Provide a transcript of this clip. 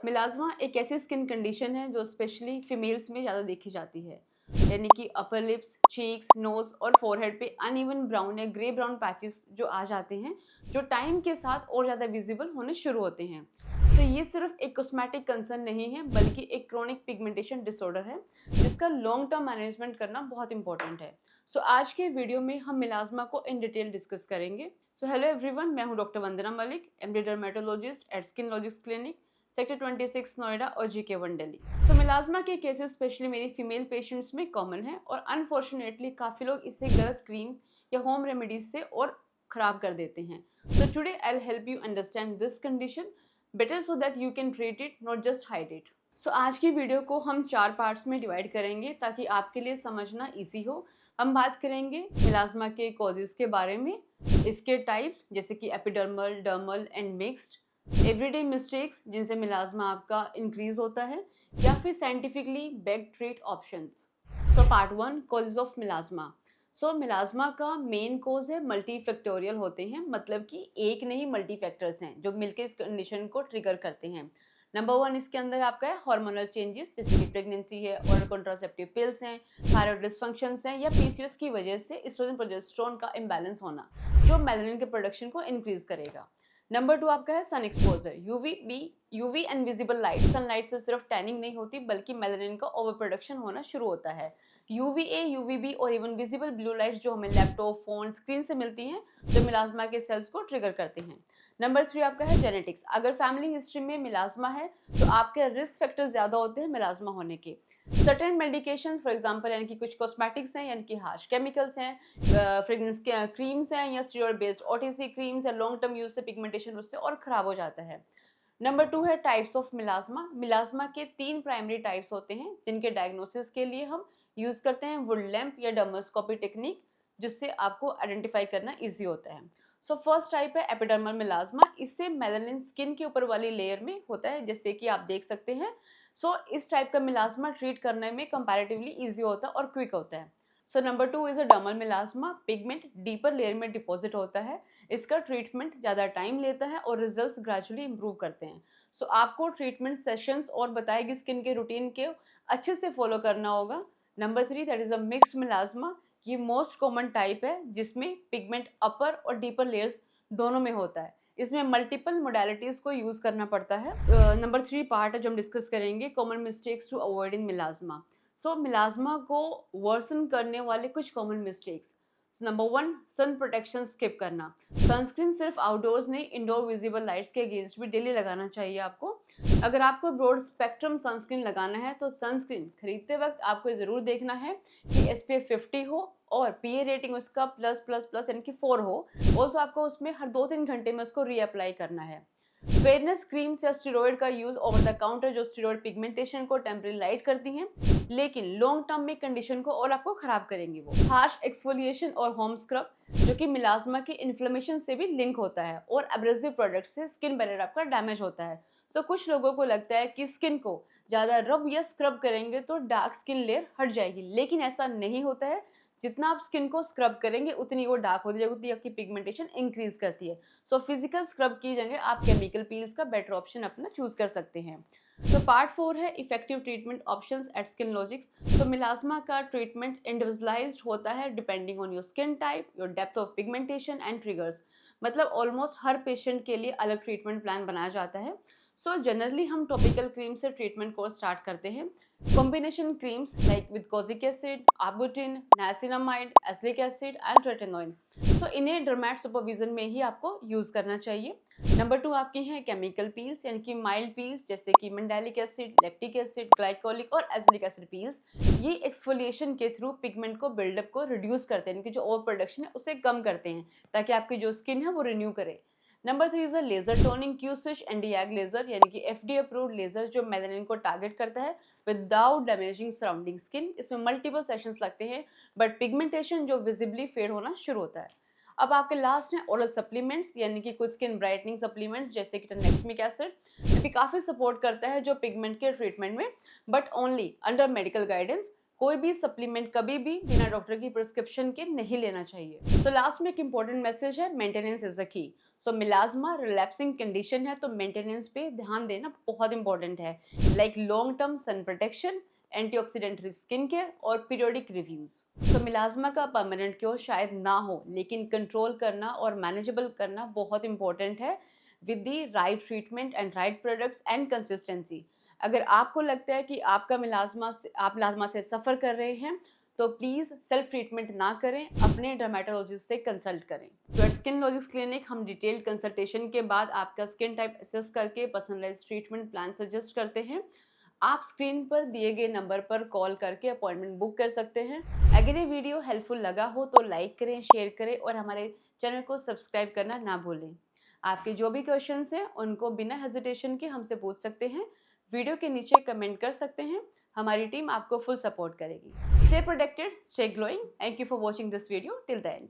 मिलाज़्मा एक ऐसी skin condition है जो स्पेशली फीमेल्स में ज़्यादा देखी जाती है। यानी कि अपर लिप्स, चीक्स, नोज़ और फोरहेड पे अनइवन ब्राउन या ग्रे ब्राउन पैचेस जो आ जाते हैं, जो टाइम के साथ और ज़्यादा विजिबल होने शुरू होते हैं। तो ये सिर्फ एक कॉस्मेटिक कंसर्न नहीं है, बल्कि एक क्रोनिक पिगमेंटेशन डिसऑर्डर है, जिसका लॉन्ग टर्म मैनेजमेंट करना बहुत इंपॉर्टेंट है। सो आज के वीडियो में हम मिलाज़्मा को इन डिटेल डिस्कस करेंगे। सो हेलो एवरीवन, मैं हूं doctor Vandana Malik, MD dermatologist at skin logics clinic, sector 26 Noida और GK1 दिल्ली। सो मिलाज़्मा के केसेस स्पेशली मेरी फीमेल पेशेंट्स में कॉमन है और अनफॉर्चुनेटली काफ़ी लोग इससे गलत क्रीम्स या होम रेमेडीज से और ख़राब कर देते हैं। So today I will help you understand this condition better so that you can treat it, not just hide it. So आज की वीडियो को हम 4 पार्ट्स में डिवाइड करेंगे ताकि आपके लिए समझना ईजी हो। हम बात करेंगे मिलाज़्मा के कॉजेज़ के बारे में, इसके टाइप्स जैसे कि epidermal, dermal and mixed, everyday mistakes जिनसे मिलाज़्मा आपका इंक्रीज होता है, या फिर scientifically back treat options. So part 1, causes of melasma. So melasma का मेन कोज है मल्टी फैक्टोरियल होते हैं, मतलब कि एक नहीं मल्टी फैक्टर्स हैं जो मिलकर इस कंडीशन को ट्रिगर करते हैं। नंबर 1 इसके अंदर आपका है हार्मोनल चेंजेस, जैसे कि प्रेगनेंसी है, और कॉन्ट्रासेप्टिव पिल्स हैं, थायराइड डिस्फंक्शंस हैं, या PCOS की वजह से एस्ट्रोजन प्रोजेस्टेरोन का इम्बैलेंस होना जो मेलानिन के प्रोडक्शन को इंक्रीज करेगा। नंबर 2 आपका है sun exposure, UV and visible light. Sunlight से सिर्फ टैनिंग नहीं होती बल्कि मेलानिन का ओवर प्रोडक्शन होना शुरू होता है। UVA, UVB और इवन विजिबल ब्लू लाइट्स जो हमें लैपटॉप, फोन, स्क्रीन से मिलती हैं, जो मिलाज़्मा के सेल्स को ट्रिगर करते हैं। नंबर 3 आपका है जेनेटिक्स। अगर फैमिली हिस्ट्री में मिलाज़्मा है तो आपके रिस्क फैक्टर ज़्यादा होते हैं मिलाज़्मा होने के। सर्टेन मेडिकेशंस फॉर एग्जांपल, यानी कि कुछ कॉस्मेटिक्स हैं, यानी कि हार्श केमिकल्स हैं, फ्रेग्रेंस के क्रीम्स हैं, या स्टीरॉयड बेस्ड OTC क्रीम्स या लॉन्ग टर्म यूज से पिगमेंटेशन उससे और ख़राब हो जाता है। नंबर 2 है टाइप्स ऑफ मिलाज़्मा। मिलाज़्मा के 3 प्राइमरी टाइप्स होते हैं जिनके डायग्नोसिस के लिए हम यूज़ करते हैं वुड लैम्प या डर्मोस्कोपी टेक्निक, जिससे आपको आइडेंटिफाई करना ईजी होता है। सो फर्स्ट टाइप है एपिडर्मल मिलाज़्मा। इससे मेलानिन स्किन के ऊपर वाली लेयर में होता है, जैसे कि आप देख सकते हैं। इस टाइप का मिलाज़्मा ट्रीट करने में कंपैरेटिवली ईजी होता है और क्विक होता है। Number 2 is a dermal melasma. Pigment deeper layer में डिपॉजिट होता है, इसका ट्रीटमेंट ज़्यादा टाइम लेता है और रिजल्ट्स ग्रेजुअली इंप्रूव करते हैं। आपको ट्रीटमेंट सेशंस और बताएगी स्किन के रूटीन के अच्छे से फॉलो करना होगा। Number 3 that is a mixed melasma. ये मोस्ट कॉमन टाइप है जिसमें पिगमेंट अपर और डीपर लेयर्स दोनों में होता है। इसमें मल्टीपल मोडालिटीज़ को यूज़ करना पड़ता है। नंबर 3 पार्ट है जो हम डिस्कस करेंगे, common mistakes to avoid in melasma. Melasma को वर्सन करने वाले कुछ common mistakes. Number 1, sun protection skip करना। सनस्क्रीन सिर्फ आउटडोर्स नहीं, इंडोर विजिबल लाइट्स के अगेंस्ट भी डेली लगाना चाहिए आपको। अगर आपको ब्रॉड स्पेक्ट्रम सनस्क्रीन लगाना है तो सनस्क्रीन खरीदते वक्त आपको ज़रूर देखना है कि SPF 50 हो और PA रेटिंग उसका प्लस प्लस प्लस यानी कि 4 हो। ऑल्सो आपको उसमें हर 2-3 घंटे में उसको रीअप्लाई करना है। फेयरनेस क्रीम्स या स्टेरॉइड का यूज ओवर द काउंटर, जो स्टेरॉइड पिगमेंटेशन को टेम्परेरी लाइट करती हैं, लेकिन लॉन्ग टर्म में कंडीशन को और आपको खराब करेंगी। वो हार्श एक्सफोलिएशन और होम स्क्रब, जो कि मिलाज़्मा की इन्फ्लेमेशन से भी लिंक होता है, और एब्रेसिव प्रोडक्ट से स्किन बैरियर आपका डैमेज होता है। कुछ लोगों को लगता है कि स्किन को ज़्यादा रब या स्क्रब करेंगे तो डार्क स्किन लेयर हट जाएगी, लेकिन ऐसा नहीं होता है। जितना आप स्किन को स्क्रब करेंगे उतनी वो डार्क होती जाएगी, उतनी आपकी पिगमेंटेशन इंक्रीज करती है। फिजिकल स्क्रब की जगह आप केमिकल पील्स का बेटर ऑप्शन अपना चूज कर सकते हैं। पार्ट 4 है effective treatment options at skin logics. Melasma का ट्रीटमेंट इंडिविजुअलाइज्ड होता है depending on your skin type, your depth of pigmentation and triggers. मतलब ऑलमोस्ट हर पेशेंट के लिए अलग ट्रीटमेंट प्लान बनाया जाता है। जनरली हम टॉपिकल क्रीम से ट्रीटमेंट कोर्स स्टार्ट करते हैं। Combination creams like with kojic acid, arbutin, niacinamide, azelaic acid and retinoid. इन्हें डर्मेट सुपरविजन में ही आपको यूज करना चाहिए। नंबर 2 आपके हैं केमिकल पील्स, यानी कि माइल्ड पील्स, जैसे कि मंडालिक एसिड, लैक्टिक एसिड, ग्लाइकोलिक और एसिलिक एसिड पील्स। ये एक्सफोलिएशन के थ्रू पिगमेंट को बिल्डअप को रिड्यूस करते हैं, जो ओवर प्रोडक्शन है उसे कम करते हैं, ताकि आपकी जो स्किन है वो रिन्यू करे। Number 3 is a laser toning Q switch anti age laser, यानी कि FDA अप्रूव्ड लेजर जो मेलानिन को टारगेट करता है विदाउट डैमेजिंग सराउंडिंग स्किन। इसमें मल्टीपल सेशंस लगते हैं, बट पिगमेंटेशन जो विजिबली फेड होना शुरू होता है। अब आपके लास्ट हैं ओरल सप्लीमेंट्स, यानी कि कुछ स्किन ब्राइटनिंग सप्लीमेंट्स जैसे कि टर्नेक्समिक एसिड भी काफ़ी सपोर्ट करता है जो पिगमेंट के ट्रीटमेंट में, but only under medical guidance. कोई भी सप्लीमेंट कभी भी बिना डॉक्टर की प्रिस्क्रिप्शन के नहीं लेना चाहिए। लास्ट में एक इंपॉर्टेंट मैसेज है, मेंटेनेंस इज अ की। सो मिलाजमा रिलैप्सिंग कंडीशन है तो मेंटेनेंस पे ध्यान देना बहुत इंपॉर्टेंट है, like long term sun protection, antioxidant skin care और पीरियोडिक रिव्यूज। तो मिलाजमा का परमानेंट क्योर शायद ना हो, लेकिन कंट्रोल करना और मैनेजेबल करना बहुत इंपॉर्टेंट है with the right treatment and right products and consistency. अगर आपको लगता है कि आप मिलाजमा से सफ़र कर रहे हैं तो प्लीज़ सेल्फ ट्रीटमेंट ना करें, अपने डर्मेटोलॉजिस्ट से कंसल्ट करें। तो एट स्किन लॉजिक्स क्लिनिक हम डिटेल्ड कंसल्टेशन के बाद आपका स्किन टाइप असेस करके पर्सनलाइज्ड ट्रीटमेंट प्लान सजेस्ट करते हैं। आप स्क्रीन पर दिए गए नंबर पर कॉल करके अपॉइंटमेंट बुक कर सकते हैं। अगर ये वीडियो हेल्पफुल लगा हो तो लाइक करें, शेयर करें और हमारे चैनल को सब्सक्राइब करना ना भूलें। आपके जो भी क्वेश्चंस हैं उनको बिना हेजिटेशन के हमसे पूछ सकते हैं, वीडियो के नीचे कमेंट कर सकते हैं। हमारी टीम आपको फुल सपोर्ट करेगी। Stay protected, stay glowing. Thank you for watching this video till the end.